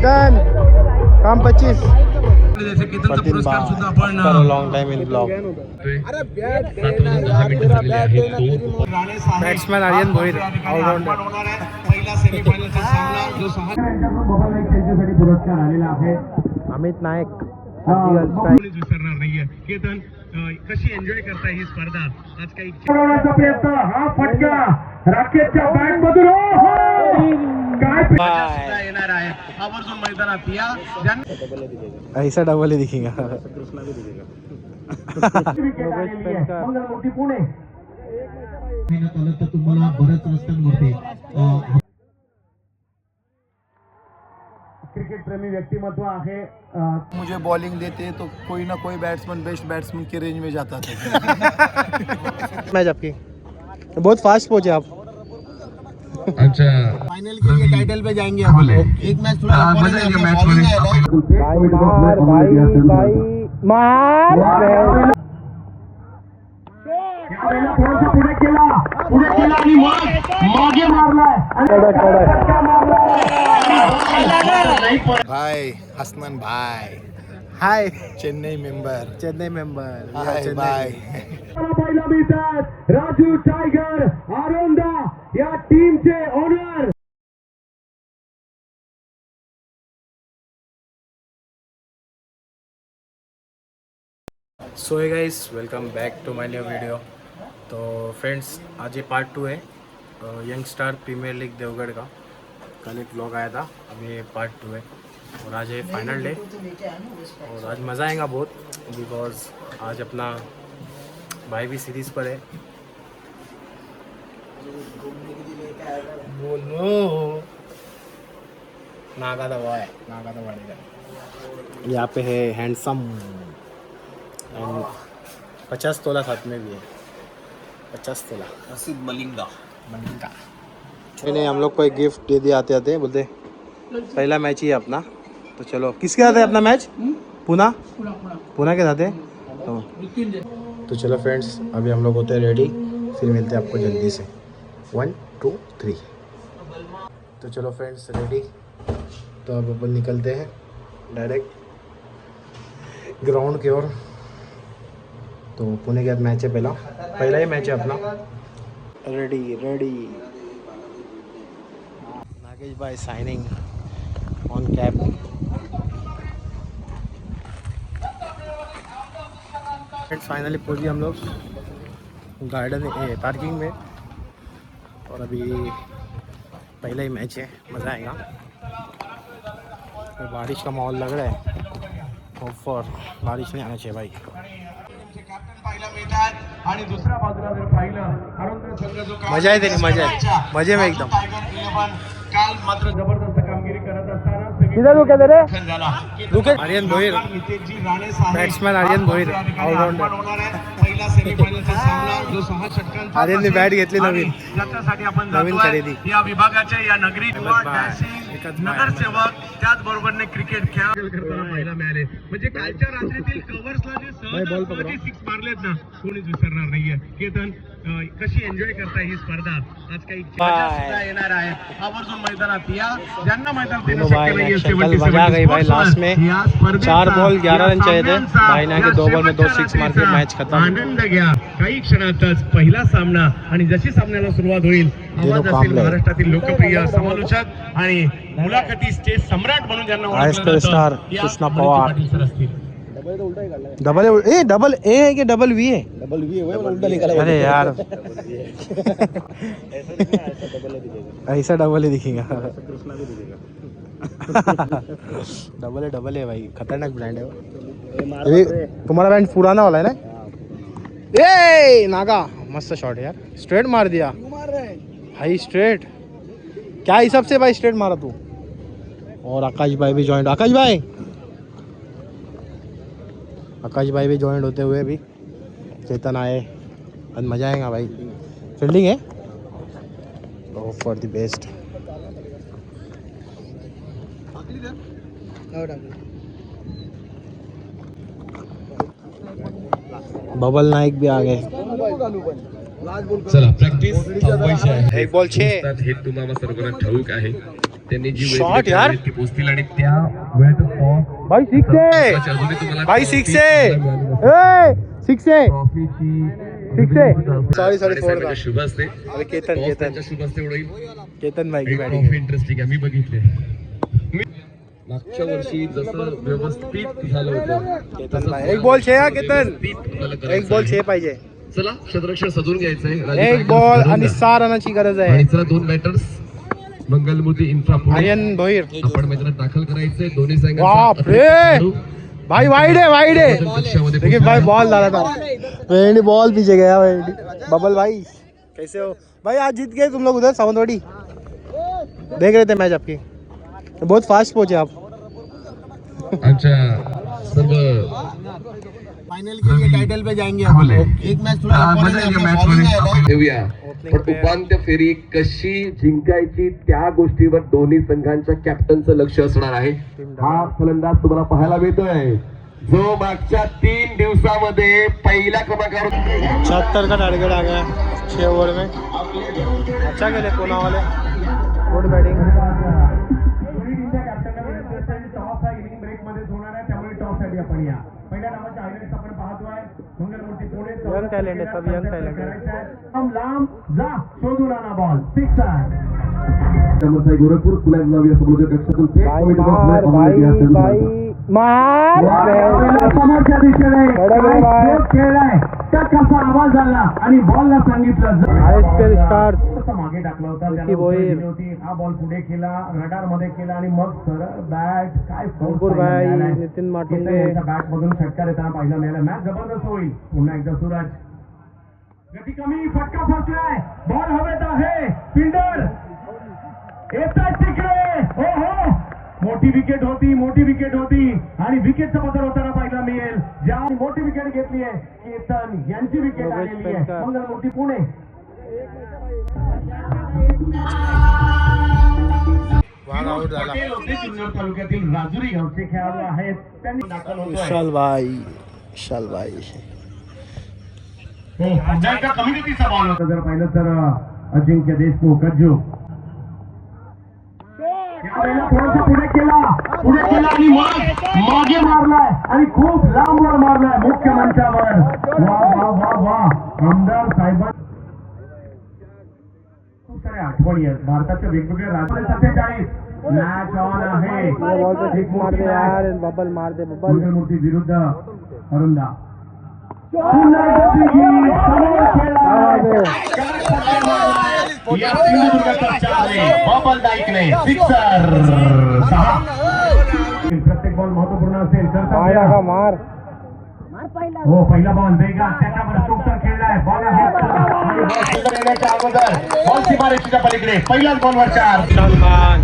केतन काम 25 जैसे केतनचा पुरस्कार सुद्धा आपण long time in blog. Batsman Aryan Bhoir allrounder. पहिला सेमीफायनलचा सामना जो 6 त्यांच्यासाठी पुरस्कार आलेला आहे. अमित नायक विसरणार नाहीये. केतन कशी एन्जॉय करताय ही स्पर्धा? आज काही प्रयत्न, हा फटका राकेशच्या बॅट मधून काय येणार आहे आवर्जून मैदानात या. ऐसा डबल ही दिखेगा. पुणे तुम्हाला बऱ्याच रस्त्यांवरती क्रिकेट प्रेमी व्यक्तिमत्व आहे. मुझे बॉलिंग देते तो कोई ना कोई बैट्समैन बेस्ट बैट्समैन की रेंज में जाता था. मैच आपकी बहुत फास्ट पहुंचे आप. अच्छा फाइनल के लिए टाइटल पे जाएंगे हम. एक मैच थोड़ा पुढे केला आणि मागे मारलाय. भाई हसनन भाई hi Chennai member hi bye. पहिला मिळतात राजू टायगर आरोंदा या टीमचे owner. So hey guys welcome back to my new video. तो फ्रेंड्स आज ये पार्ट 2 है young star premier league Devgad का. कल एक व्लॉग आया था, अब ये पार्ट 2 है और आज है फाइनल डे और आज मज़ा आएगा बहुत बिकॉज आज अपना भाई भी सीरीज़ पर है. बोलो नागा दबा है, नागा दबा. यहाँ पे है हैंडसम 50 तोला साथ में भी है. 50 तोला रसीद मलिंगा. नहीं हम लोग को एक गिफ्ट दे दिया आते आते. बोलते पहला मैच ही है अपना, तो चलो किसके साथ है अपना मैच? पुना के साथ है. तो चलो फ्रेंड्स अभी हम लोग होते हैं रेडी, फिर मिलते हैं आपको जल्दी से. 1 2 3. तो चलो फ्रेंड्स रेडी. तो अब अपन निकलते हैं डायरेक्ट ग्राउंड की ओर. तो पुणे के साथ मैच है, पहला ही मैच है अपना. रेडी नागेश भाई साइनिंग ऑन कैप. फाइनली पहुंच गए हम लोग गार्डन पार्किंग में और अभी पहला ही मैच है, मज़ा आएगा. तो बारिश का माहौल लग रहा है, होप फॉर बारिश नहीं आना चाहिए भाई. आणि दुसऱ्या बाजूला जर पाहिलं आरोंदा संघ जो मजा आहे त्याची, मजा आहे, मजे में एकदम. काल मात्र जबरदस्त कामगिरी करत असताना आर्यन भोईर बॅट्समॅन आर्यन भोईर ऑलराऊंडर. पहिला सेमीफायनलचा सामना जो 6 षटकांचा. आर्यनने बॅट घेतली नवीन ज्याच्यासाठी आपण नवीन खरेदी. या विभागाच्या या नगरी नगरसेवक त्याचबरोबरने क्रिकेट खेळ करताना पाहायला मिळाले. म्हणजे कालच्या रात्रीतील कव्हर्सला जे सहज 6 मारलेत ना, कोणीच विसरणार नाहीये. केतन कशी एन्जॉय करताय ही स्पर्धा? आज काही सुद्धा येणार आहे आवर्जून मैदानात या. ज्यांना मैदानात येणं शक्य नाहीये मजा गई भाई. लास्ट में 4 बॉल 11 रन चाहिए थे, भाई ने आके 2 बॉल में 2 6 मार के मैच खत्म. आनंद घ्या काही क्षणातच पहिला सामना. आणि जशी सामन्याला सुरुवात होईल आवाज असेल महाराष्ट्रातील लोकप्रिय समालोचक आणि मुलाखती स्टेज सम्राट म्हणून ज्यांना ओळखलं star Krishna Pawar. Double A है कि डबल वी है? डबल वी है, उल्टा निकाला. अरे यार ऐसा डबल ही दिखेगा. डबल है भाई, खतरनाक ब्रांड है. तुम्हारा ब्रांड पुराना वाला है ना? ए नागा मस्त शॉट है यार, स्ट्रेट मार दिया भाई. स्ट्रेट क्या हिसाब से भाई स्ट्रेट मारा तू. और आकाश भाई भी जॉइंट. आकाश भाई भी जॉइंट होते हुए अभी चेतन आए. आज मजा आएगा भाई. फील्डिंग है for the best. Bubble Naik भी आ गए. चला प्रॅक्टिस एक बॉल 6. हे तुम्हाला सर्वांना ठाऊक आहे. त्यांनी जी Shot यार. ती पोहोचतील आणि त्या वेळेतच भाई सिक्स आहे अजूनही तुम्हाला भाई सिक्स आहे सिक्स आहे ट्रॉफीची सिक्स आहे सॉरी सॉरी फोर साहेबांच्या शुभ असते अरे केतन केतन त्यांच्या शुभ असते एवढं केतन भाई की एक बॅटिंग ट्रॉफी इंटरेस्टिंग आहे मी बघितले मागच्या वर्षी जसं व्यवस्थित झालं होतं केतन भाई एक बॉल छे हा केतन एक बॉल छे पाहिजे चला क्षेत्ररक्षण सजून घ्यायचंय एक बॉल आणि 6 रनाची गरज आहे आणि चला दोन बॅटर्स मंगलमूर्ती इन्फ्रा पुणे आर्यन भोईर आपण मैदानात दाखल करायचंय दोन्ही बाप रे भाई वाइड है देखिए भाई बॉल डाला था वेंडी बॉल पीछे गया वेंडी बबल भाई कैसे हो भाई आज जीत गए तुम लोग उधर सावंतवाड़ी देख रहे थे मैच आपकी बहुत फास्ट पहुंचे आप अच्छा सर्व फाइनल के लिए टाइटल पे जाएंगे हम एक मैच थोड़ा ठेवूया पण उपांत्य फेरी कशी जिंकायची त्या गोष्टीवर दोन्ही संघांच्या कॅप्टनचं लक्ष असणार आहे हा फलंदाज तुम्हाला पाहायला मिळतोय जो मागच्या 3 दिवसामध्ये पहिल्या क्रमांकावर 76 का टारगेट आ गया 6 ओवर में अच्छा खेले पुणे वाले गुड बैटिंग टॉस हा इनिंग ब्रेक मध्ये होणार आहे त्यामुळे टॉस साठी आपण या पहिल्या नावाच्या हायलाइट्स आपण पाहतोय मंगलमूर्ती पुणे यंग टैलेंट है सब यंग टैलेंट है लांब जा शोधून आणा बॉल सिक्सर त्यामुळे गोरखपूर पुन्हा नवी समुद्र कक्षातून थेट भाई point मार बॉक्सला भाई मार समोरच्या दिशेने खेळलाय त्या कसा आवाज आला आणि बॉलला सांगितलं आयएसएल स्टार मागे टाकला होता विकी भोईर. होती हा बॉल पुढे केला रडार मध्ये केला आणि मग सरळ बॅट काय अंकुर भाई नितिन माटुंगे बॅट मधून षटकार येताना पाहायला मिळाला मॅच जबरदस्त होईल पुन्हा एकदा सूरज गती कमी फटका फसलाय बॉल हवेत आहे फिल्डर येतात तिकडे हो हो मोठी विकेट होती आणि विकेटचा बदल होताना पाहायला मिळेल ज्या मोठी विकेट घेतली आहे केतन यांची विकेट आलेली आहे मंगलमूर्ती पुणे आउट झाला पटेल होते जुन्नर तालुक्यातील राजुरी गावचे खेळाडू आहेत त्यांनी दाखल होतोय विशाल भाई हो पंजाबच्या कमी गतीचा बॉल होता जर पाहिलं तर अजिंक्य देशमुख गज्जू यावेळेला थोडासा पुढे केला आणि मग मागे मारलाय आणि खूप लांबवर मारलाय मुख्य मंचावर वा वा वा वा आमदार साहेबां खूप साऱ्या आठवणी आहेत भारताच्या वेगवेगळ्या राज्यात 47 मॅच ऑन आहे बॉल पे सिक्स मार दे यार बबल मार दे बबल मंगलमूर्ती विरुद्ध अरुंदा प्रत्येक बॉल महत्वपूर्ण असेल तर मार हो पहिला बॉल वेगात त्याच्यावर सुपर खेळलाय बॉल येण्याच्या अगोदर बॉल सीमारेषेच्या पलीकडे पहिल्याच बॉलवर 4 सलमान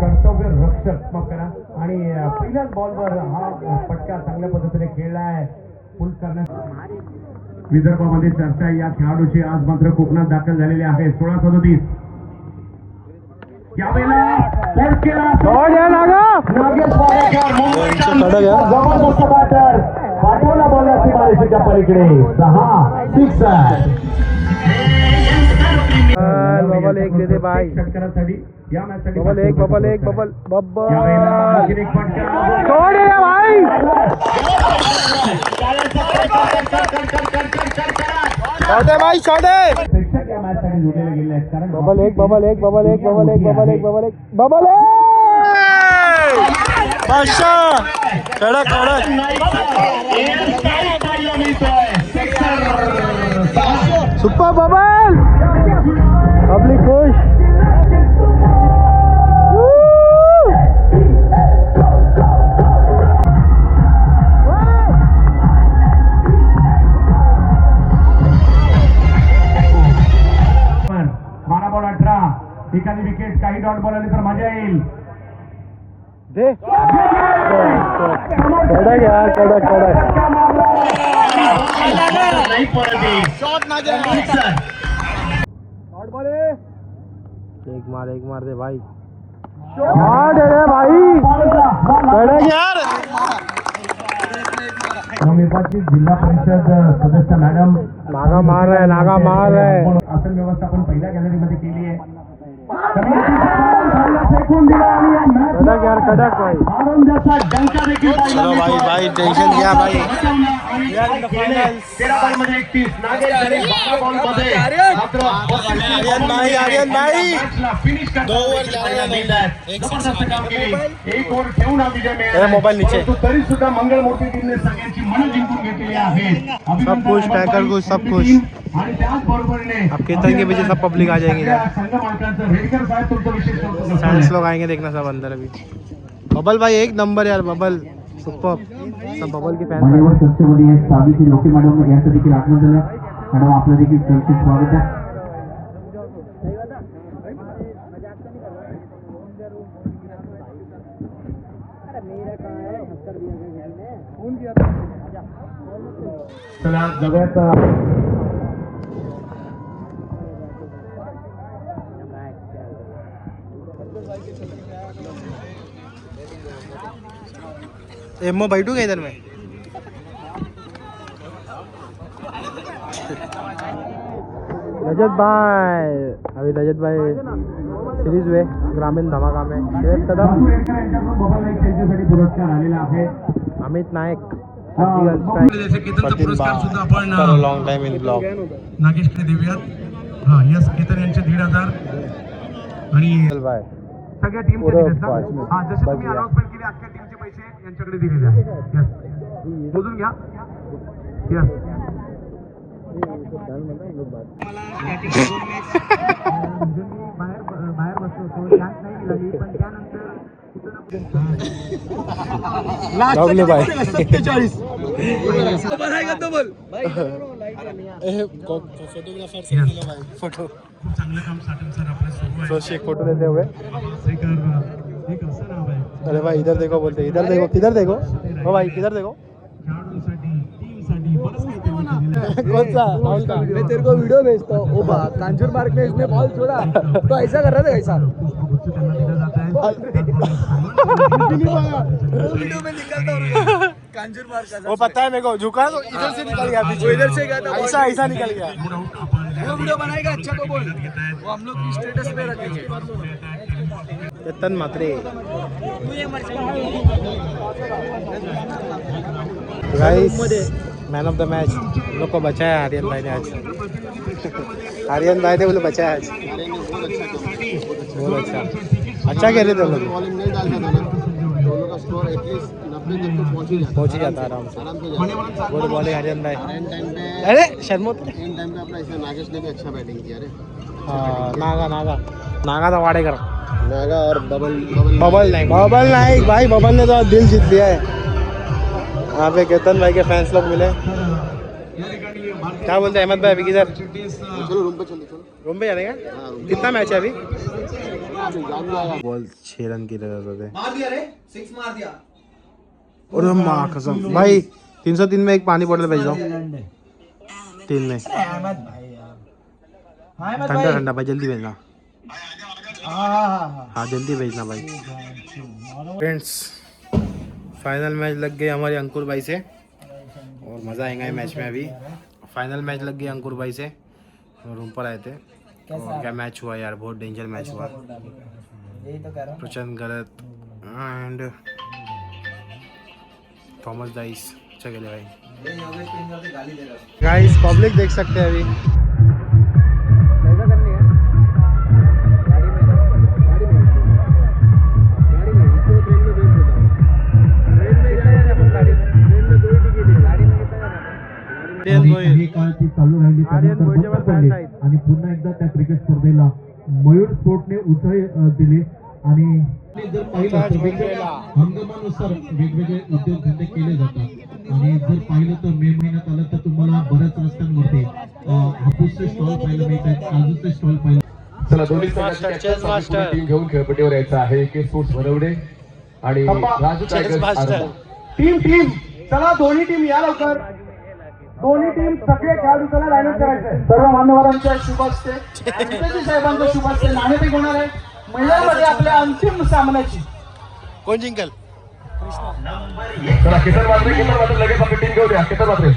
कर्तव्य रक्षक मग करा आणि पहिल्याच बॉलवर हा फटका चांगल्या पद्धतीने खेळलाय फुल करण्यात विदर्भामध्ये चर्चा या खेळाडूची आज मात्र कोकणात दाखल झालेली आहे 16-37 यावेळेला जबरदस्त बॅटर पाठवला बॉलला सीमारेषेच्या पलीकडे 6 बबल एक दे दे भाई षटकारासाठी या मॅचसाठी बबल एक बबल आणखीन एक फटका छोड़ रे भाई छोटे भाई छोटे प्रेक्षक या मॅचसाठी जोडलेले गेले आहेत कारण बबल एक बादशाह कडक सुपर बबल पब्लिक खुश बारा बॉल 18 एखादी विकेट काही डॉट बॉल आली तर मजा येईल दे कडक यार कडक नाही परत एक मार दे भाई शॉट रे भाई कडक यार नवनिर्वाचित जिल्हा परिषद सदस्य मॅडम नागा मार आहे, नागा मार आहे. आसन व्यवस्था आपण पहिल्या गॅलरीमध्ये केली आहे. कडक यार, कडक भाई. चलो भाई भाई टेंशन घ्या भाई. आर्यन भाई 2 ओव्हर मोबाईल नीचे. तरी सुद्धा मंगळमूर्ती टीमने सगळ्यांची मन जिंकून घेतलेली आहेत. सब खुश, टैकर खुश, सब खुश. आणि त्याचबरोबरीने अब कीर्तन के पीछे सब पब्लिक आ जाएंगे इधर. संघ मालकांचं रेडकर साहेब तुमचं विशेष कौतुक फैंस लोग आएंगे देखना सब अंदर अभी. बबल भाई एक नंबर यार, बबल सुपर. सब बबल की फॅन. मान्यवर चर्चेमध्ये आहेत सावित्री लोके मॅडम यांचं देखील आगमन झालं. मॅडम आपलं देखील चर्चेत स्वागत आहे. चला जवळच एमओ बैठू इधर में. रजत भाई, अभी रजत भाई सिरीज हुए ग्रामीण धमाका में. श्रेयस कदम, त्यांच्यासाठी पुरस्कार आलेला आहे. अमित नायक, लॉन्ग टाइम इन ब्लॉग. नागेशकडे देऊयात. हा यस केतन यांचे 1,500 आणि भाई सगळ्या टीमचे दिलेत ना. हा जसे तुम्ही अनाउन्समेंट केली अख्ख्या टीमचे पैसे यांच्याकडे दिलेले आहेत. यस मोजून घ्या. यस बाहेर बसलो होतो, चान्स नाही मिळाली, पण त्यानंतर लावले भाई. 47 फोटो खूप चांगलं काम साटम सर आपल्या सुरू आहे. एक फोटो देते हुए. एक असं नाव आहे अरे भाई इधर देखो बोलते, इधर देखो, किधर देखो. ओ भाई किधर देखो. खेळाडूंसाठी टीमसाठी बरंच काही त्यांनी केलेलं आहे. कौन सा राहुल का. मैं तेरे को वीडियो भेजता हूँ. ओ बा कांजूर मार्ग में इसने बॉल छोड़ा तो ऐसा कर रहा था ऐसा. पुष्पगुच्छ त्यांना दिलं जात आहे. वीडियो में निकलता हूँ कांजूर मार्ग का. वो पता है मेरे को, झुका तो इधर से निकल गया पीछे. इधर से गया था. ऐसा ऐसा निकल गया. वो वीडियो बनाएगा अच्छा तो बोल. वो हम लोग स्टेटस पे रखेंगे. Ketan Mhatre. Guys man of the match हम लोग को बचाया आर्यन भाई ने आज. आर्यन भाई ने बोले बचाया आज. बहुत अच्छा, अच्छा खेल रहे थे हम लोग. बॉलिंग नहीं डालता था ना, दोनों का स्कोर एटलीस्ट 90 तक तो पहुंच ही जाता आराम से. आराम से गुड बॉलिंग आर्यन भाई. एंड टाइम पे अरे शर्मोत. एंड टाइम पे अपना इसमें नागेश ने भी अच्छा बैटिंग किया रे. हाँ नागा नागा नागा था वाडेकर. नागा और bubble bubble Naik, bubble Naik भाई. बबल ने तो दिल जीत लिया है. यहाँ पे केतन भाई के फैंस लोग मिले. क्या बोलते हैं अहमद भाई अभी किधर. चलो रूम पे चलो. रूम पे जाने का. कितना मैच है अभी. जान जाएगा. बॉल 6 रन की जरूरत है. मार दिया रे. 6 मार दिया. और माँ कसम भाई 303 में एक पानी बॉटल भेज दो. 3 में ठंडा ठंडा भाई, जल्दी भेजना. हाँ जल्दी भेजना भाई. फ्रेंड्स फाइनल मैच लग गई हमारे अंकुर भाई से और मज़ा आएगा मैच में. अभी फाइनल मैच लग गई अंकुर भाई से. रूम पर आए थे और क्या मैच हुआ यार, बहुत डेंजर मैच हुआ. प्रचंड गलत एंड थॉमस डाइस अच्छा खेले भाई. गाइस पब्लिक देख सकते हैं अभी. काही काळची चालू राहिली त्यानंतर बंद पडली आणि पुन्हा एकदा त्या क्रिकेट स्पर्धेला मयूर स्पोर्टने उचल दिली. आणि जर पाहिलं तर वेगवेगळ्या हंगामानुसार वेगवेगळे उद्योगधंदे केले जातात. आणि जर पाहिलं तर मे महिन्यात आलं तर तुम्हाला बऱ्याच रस्त्यांवरती हापूसचे स्टॉल पाहायला मिळतात, काजूचे स्टॉल पाहायला. चला दोन्ही संघाची टीम घेऊन खेळपट्टीवर यायचं आहे. के स्पोर्ट्स भरवडे आणि राजू टायगर्स. टीम चला दोन्ही टीम या लवकर. दोन्ही टीम सगळे खेळाडू चला लाईनअप करायचे. सर्व मान्यवरांच्या शुभ असते, साहेबांचा शुभ असते. नाणेफेक होणार आहे महिलांमध्ये आपल्या अंतिम सामन्याची. कोण जिंकल. चला केतन मात्र लगेच आपली टीम घेऊ द्या. केतन मात्र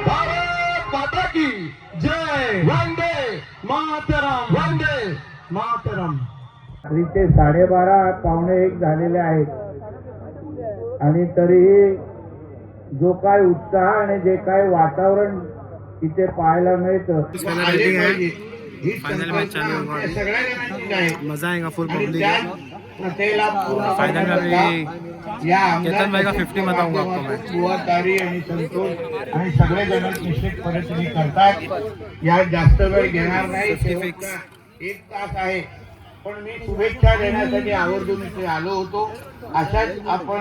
भारत माता की जय. वंदे मातरम. वंदे मातरम. रात्रीचे 12:30 पावणे 1 झालेले आहेत आणि तरीही जो काय उत्साह आणि जे काय वातावरण इथे पाहायला मिळतं. फाइनल मैच चालू होगा, मजा आएगा. फुल पब्लिक फाइनल में अभी केतन भाई का 50 बताऊंगा आपको मैं. बुवातारी आणि संतोष आणि सगळे जण निश्चितपणे तुम्ही करतात. या जास्त वेळ घेणार नाही. शेवटचा 1 तास आहे, पण मी शुभेच्छा देण्यासाठी आवर्जून इथे आलो होतो. अशाच आपण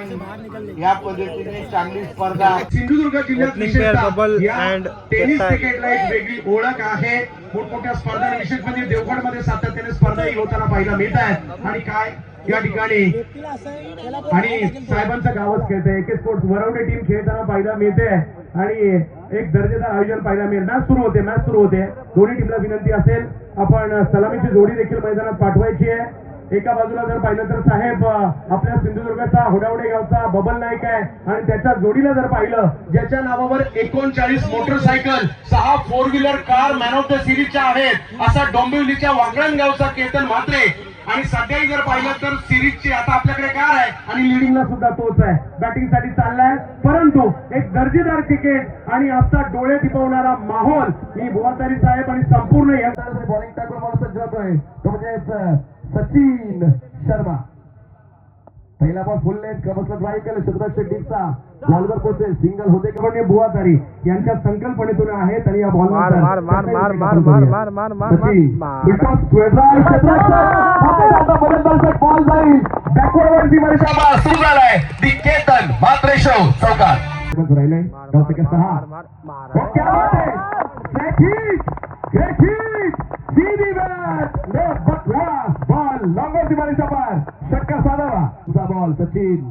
या पद्धतीने चांगली स्पर्धा. सिंधुदुर्ग जिल्ह्यात बबल विशेषतः and टेनिस क्रिकेटला एक वेगळी ओळख आहे. मोठमोठ्या स्पर्धा विशेष म्हणजे देवगडमध्ये सातत्याने स्पर्धाही होताना पाहायला मिळत आहेत. आणि काय या ठिकाणी आणि साहेबांचं गावच खेळतंय. एके स्पोर्ट्स वरवणे टीम खेळताना पाहायला मिळते आणि एक दर्जेदार आयोजन पाहायला मिळेल. मॅच सुरू होते. दोन्ही टीमला विनंती असेल आपण सलामीची जोडी देखील मैदानात पाठवायची आहे. एका बाजूला जर पाहिलं तर साहेब आपल्या सिंधुदुर्गाचा होडावडे गावचा बबल नाईक आहे आणि त्याच्या जोडीला जर पाहिलं ज्याच्या नावावर 39 motorcycle 6 4 wheeler car man of the सिरीजच्या आहेत असा डोंबिवलीच्या वागळण गावचा केतन म्हात्रे. आणि सध्याही जर पाहिलं तर सिरीजची आता आपल्याकडे कार आहे आणि लिडिंगला सुद्धा तोच आहे. बॅटिंगसाठी चाललाय, परंतु एक दर्जेदार क्रिकेट आणि आता डोळे दिपवणारा माहोल मी बुवातारी साहेब आणि संपूर्ण या बॉलिंग टाकून सज्ज होतोय तो म्हणजे सचिन शर्मा. पहिला बॉल फुल लेंथ कबसला ड्राईव्ह केलं. शतरथ शेट्टीचा बॉलवर पोहोचेल. सिंगल होते की बुवातारी यांच्या संकल्पनेतून आहेत आणि या बॉल मार मार मार मार मार मार मार मार मार बॉल जाईल बॅकवर्डवरती वर्षा सुरू झालाय. दी केतन म्हात्रे शो चौकार राहिले. 9 सेकंड 6. क्या बात है. ग्रेट हिट सीधी बॅट नो बकवास बॉल लॉन्गर दिवाळीचा पार षटकार साधावा. तुझा बॉल सचिन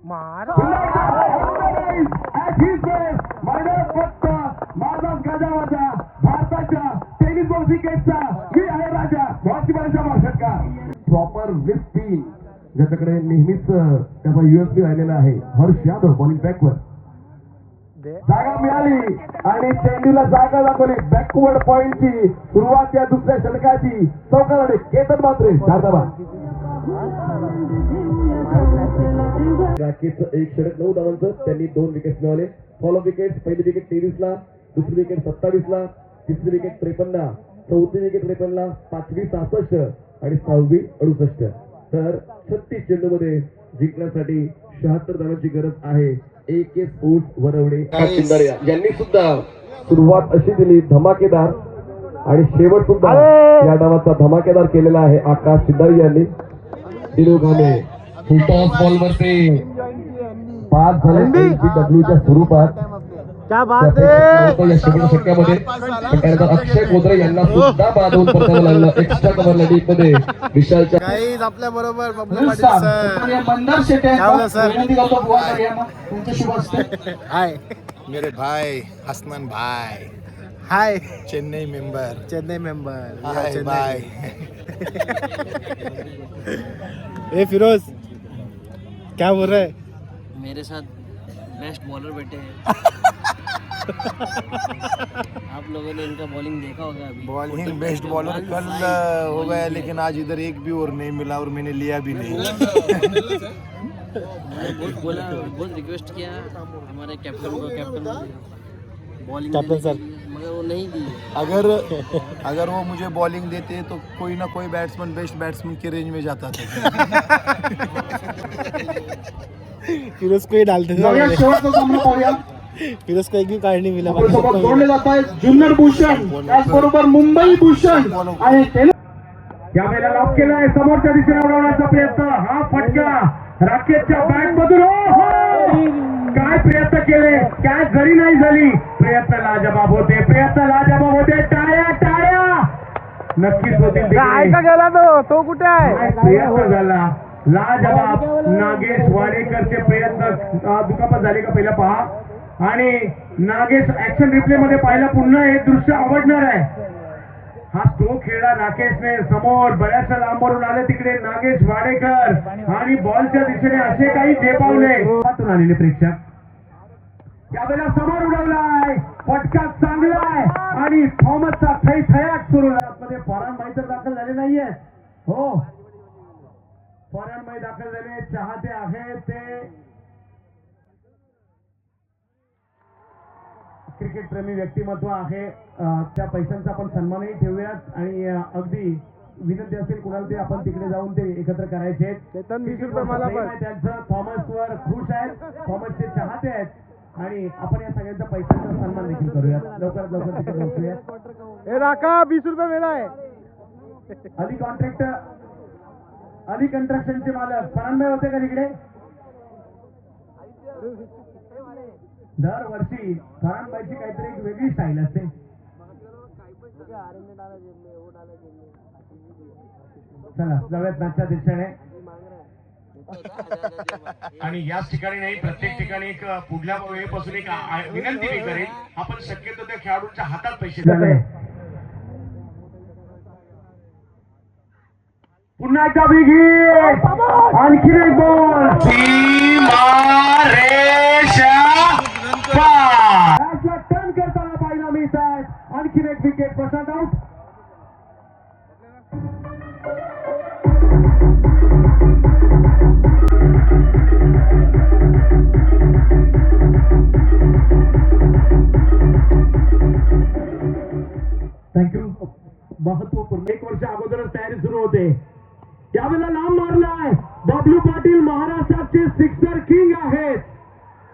मार फक्त माझाच गाजावाजा भारताच्या टेनिस बॉल क्रिकेटचा मी आहे राजा. बॉल दिवाळीचा पार षटकार प्रॉपर विथ स्पिन ज्याच्याकडे नेहमीच त्याचा युएसपी राहिलेला आहे. हर्ष यादव बॉलिंग बॅकवर जागा मिळाली आणि चेंडूला जागा दाखवली. बॅकवर्ड पॉइंटची सुरुवात या दुसऱ्या षटकाची चौकाराने केतन म्हात्रे 4 धावा. राकेशचं एक षटक 9 धावांचं. त्यांनी 2 विकेट मिळवले. फॉलो विकेट पहिली विकेट 23ला, दुसरी विकेट 27ला, तिसरी विकेट 53, चौथी विकेट 53ला, 5वी 66 आणि 6वी 68. तर 36 चेंडूमध्ये जिंकण्यासाठी 76 धावांची गरज आहे. एके स्पोर्ट्स वरवडे यांनी सुद्धा सुरुवात अशी दिली धमाकेदार आणि शेवट सुद्धा या डावाचा धमाकेदार केलेला आहे आकाश शिंदारी यांनी. दिनू घामे टॉस बॉलवरती 5 झाले डब्ल्यूच्या स्वरूपात. क्या बात है. या शेवटच्या षटकामध्ये त्यानंतर अक्षय कोदरे यांना सुद्धा बाधून परतावं लागलं. एक्स्ट्रा कव्हर लढीत मध्ये विशालच्या गाईज आपल्या बरोबर बबलू पाटील सर. मंदार शेटे क्या बोला सर. विनंती करतो बुवातारी यांना तुमचे शुभ असते. हाय मेरे भाई हसनन भाई hi Chennai member. Chennai member. Hi bye. ए फिरोज क्या बोल रहा है. मेरे साथ बेस्ट बॉलर बैठे हैं. आप लोगों ने इनका बॉलिंग देखा होगा अभी. बॉलिंग बेस्ट बॉलर कल हो गया, लेकिन आज इधर एक भी ओवर नहीं मिला और मैंने लिया भी नहीं. बहुत रिक्वेस्ट किया हमारे कैप्टन बॉलिंग कैप्टन सर मगर वो नहीं दी. अगर वो मुझे बॉलिंग देते तो कोई ना कोई बैट्समैन बेस्ट बैट्समैन के रेंज में जाता था. फिरोज को ही डालते जाऊया थे. शेवटचा सामना पाहूया. फिरोज को एक भी कार्ड नहीं मिला. आपल्यासोबत जोडले जात आहेत जुन्नर भूषण त्याचबरोबर मुंबई भूषण आणि या वेळेला लॉक केलाय. समोरच्या दिशेने उडवण्याचा प्रयत्न. हा फटका राकेशच्या बॅट मधून. काय प्रयत्न केले, काय जरी नाही झाली. प्रयत्न लाजबाब होते. टाळ्या टाळ्या नक्कीच होतील. गेला तो कुठे आहे. प्रयत्न झाला लाजबाब. नागेश वाडेकरचे प्रयत्न. दुखापत झाली का पहिला पहा. आणि नागेश ऍक्शन रिप्ले मध्ये पाहिलं. पुन्हा हे दृश्य आवडणार आहे. हा तो खेळला नागेशने समोर बऱ्याचशा लांबवरून आले तिकडे नागेश वाडेकर आणि बॉलच्या दिशेने असे काही झेपावले आलेले प्रेक्षक यावेळेला समोर उडवलाय फटका चांगलाय आणि थॉमसचा थैथयाट सुरू मध्ये फॉरन माई तर दाखल झाले नाहीये हो फॉरन माई दाखल झाले चाहते आहेत ते क्रिकेट प्रेमी व्यक्तिमत्व आहे त्या पैशांचा आपण सन्मानही ठेवूयात आणि अगदी विनंती असेल कुणाला ते आपण तिकडे जाऊन ते एकत्र करायचे त्यांचं थॉमस वर खुश आहेत थॉमसचे चाहते आहेत आणि आपण या सगळ्यांचा पैशांचा सन्मान देखील करूयात लवकरात लवकर तिकडे पोहोचूयात 20 रुपये वेळा आहे अली कंस्ट्रक्शनचे मालक फरांबाई होते का तिकडे दरवर्षी फरांबाईची काहीतरी एक वेगळी स्टाईल असते चला जाऊयात नाचच्या दिशेने आणि याच ठिकाणी नाही प्रत्येक ठिकाणी एक पुढल्या वेळेपासून एक विनंती मी करेन आपण शक्यतो त्या खेळाडूंच्या हातात पैसे द्यावे पुन्हा एकदा बिगी आणखी एक बॉल टर्न करताना पाहिला मिळतात आणखी एक विकेट प्रशांत आउट थँक्यू महत्वपूर्ण 1 वर्ष अगोदरच तयारी सुरू होते यावेळेला लांब मारलाय बबलू पाटील महाराष्ट्राचे सिक्सर किंग आहेत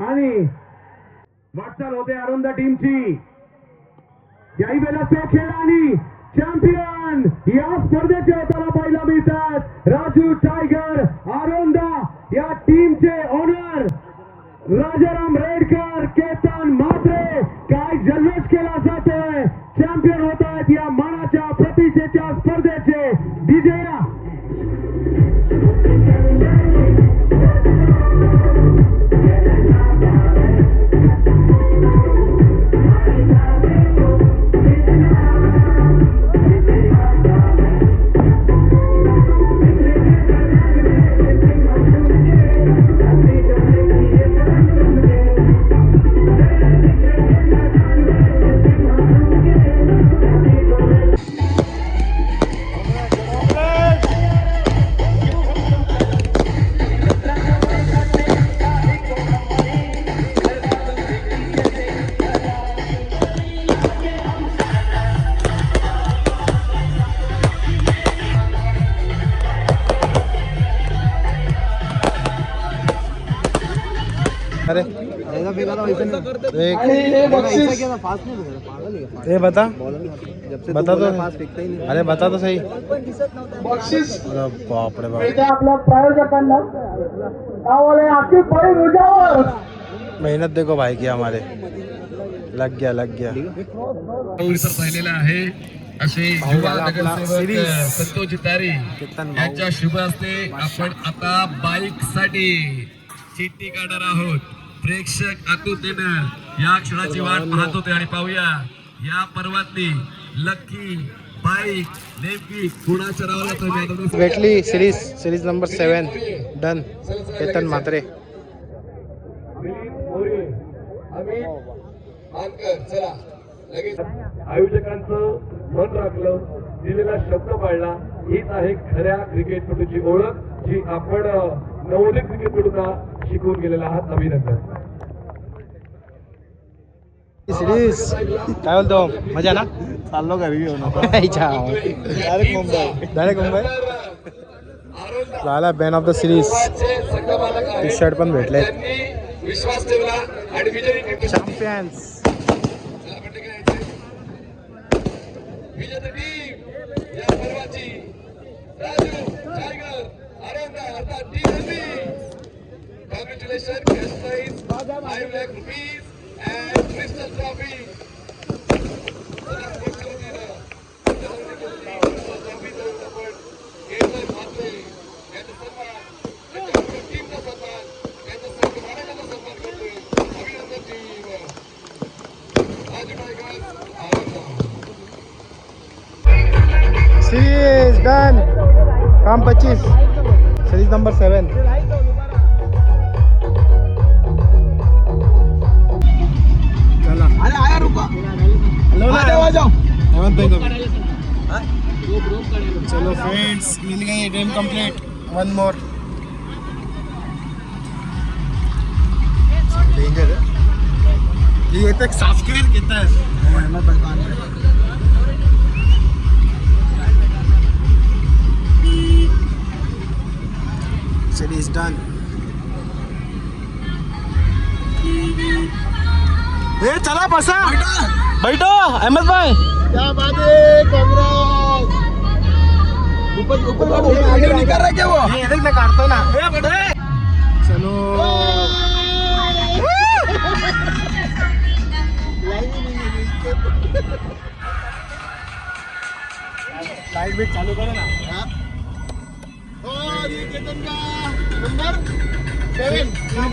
आणि वाटचाल होते आरोंदा टीमची याही वेळेला तो खेळ आणि चॅम्पियन या स्पर्धेचे होताना पाहायला मिळतात राजू टायगर आरोंदा या टीमचे ओनर राजाराम रेडकर केतन म्हात्रे काय जल्लोष केला जातोय चॅम्पियन होत आहेत या मानाच्या प्रतिष्ठेच्या स्पर्धेचे विजया अरे ये बता बता तो अरे बता तो सही बक्षीस बाप रे बाप आपल्या प्रायोजकांना मेहनत देखो भाई की हमारे लग गया राहिलेला आहे असे युवा नगरसेवक संतोष तारी यांच्या शुभ हस्ते आपण आता बाईक साठी चिठ्ठी काढणार आहोत प्रेक्षक आतुरतेनं या क्षणाची वाट पाहत होते आणि पाहूया या पर्वातली लक्की बाईक नेमकी कुणाच्या नावाला भेटली series number 7 done Ketan Mhatre आयोजकांचं मन राखलं दिलेला शब्द पाळला हीच आहे खऱ्या क्रिकेटपटूची ओळख जी आपण नवोदित क्रिकेटपटूंना शिकवून गेलेला आहात अभिनंदन सिरीज काय बोलतो मजा ना चाललो घरी घेऊन डायरेक्ट मुंबई झाला man of the series T shirt पण भेटले विश्वास ठेवला आणि विजयी चॅम्पियन्स विजेते टीम या पर्वाची राजू टायगर आरोंदा अर्थात team congratulation cash prize 5 lakh rupees and crystal trophy चिकन काम 25 सीरीज नंबर 7. चला हेमंत भाई को चलो फ्रेंड्स मिल गई dream complete. One more danger है ये तक सब्सक्राइब कितना है. City is done. ए चला बसा बैठो अहमद भाई. क्या बात है. कांग्रेस ऊपर आगे नहीं कर रहा क्या वो. ये देख मैं काटता हूं ना. ए बैठे चलो. लाइट भी चालू करो ना. और ये चेतन का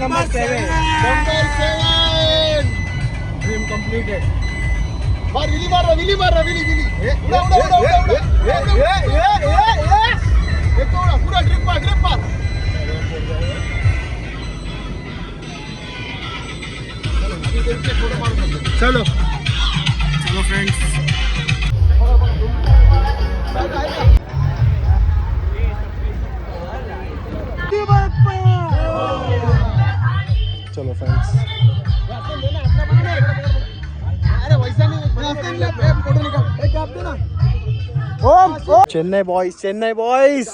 नंबर 7 ड्रीम कंप्लीटेड. मार विली उड़ा एक तो उड़ा पूरा ड्रिप मार. चलो फ्रेंड्स. चलो फ्रेंड्स. अरे वैसा नहीं. चेन्नई बॉयज.